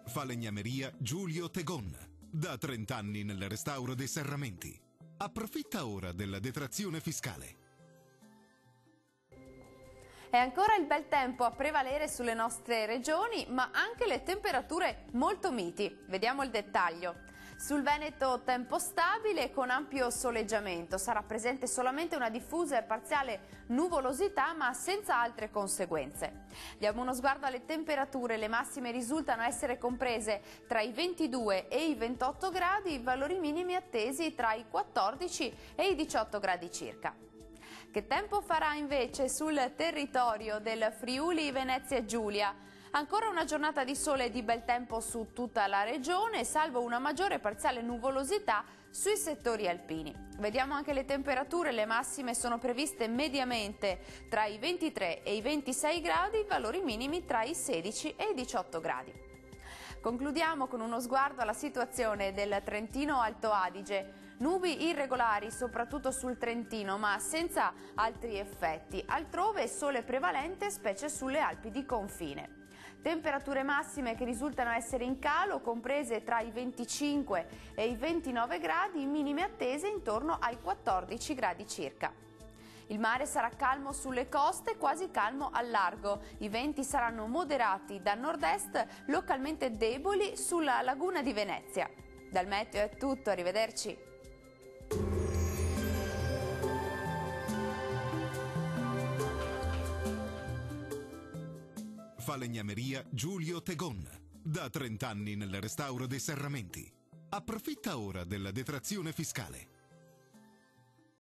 Falegnameria Giulio Tegon. Da 30 anni nel restauro dei serramenti. Approfitta ora della detrazione fiscale. È ancora il bel tempo a prevalere sulle nostre regioni, ma anche le temperature molto miti. Vediamo il dettaglio. Sul Veneto tempo stabile con ampio soleggiamento. Sarà presente solamente una diffusa e parziale nuvolosità, ma senza altre conseguenze. Diamo uno sguardo alle temperature. Le massime risultano essere comprese tra i 22 e i 28 gradi, i valori minimi attesi tra i 14 e i 18 gradi circa. Che tempo farà invece sul territorio del Friuli Venezia Giulia? Ancora una giornata di sole e di bel tempo su tutta la regione, salvo una maggiore parziale nuvolosità sui settori alpini. Vediamo anche le temperature. Le massime sono previste mediamente tra i 23 e i 26 gradi, valori minimi tra i 16 e i 18 gradi. Concludiamo con uno sguardo alla situazione del Trentino Alto Adige. Nubi irregolari soprattutto sul Trentino, ma senza altri effetti. Altrove sole prevalente, specie sulle Alpi di confine. Temperature massime che risultano essere in calo, comprese tra i 25 e i 29 gradi, minime attese intorno ai 14 gradi circa. Il mare sarà calmo sulle coste, quasi calmo al largo. I venti saranno moderati da nord-est, localmente deboli sulla laguna di Venezia. Dal meteo è tutto, arrivederci. Falegnameria Giulio Tegon. Da 30 anni nel restauro dei serramenti. Approfitta ora della detrazione fiscale.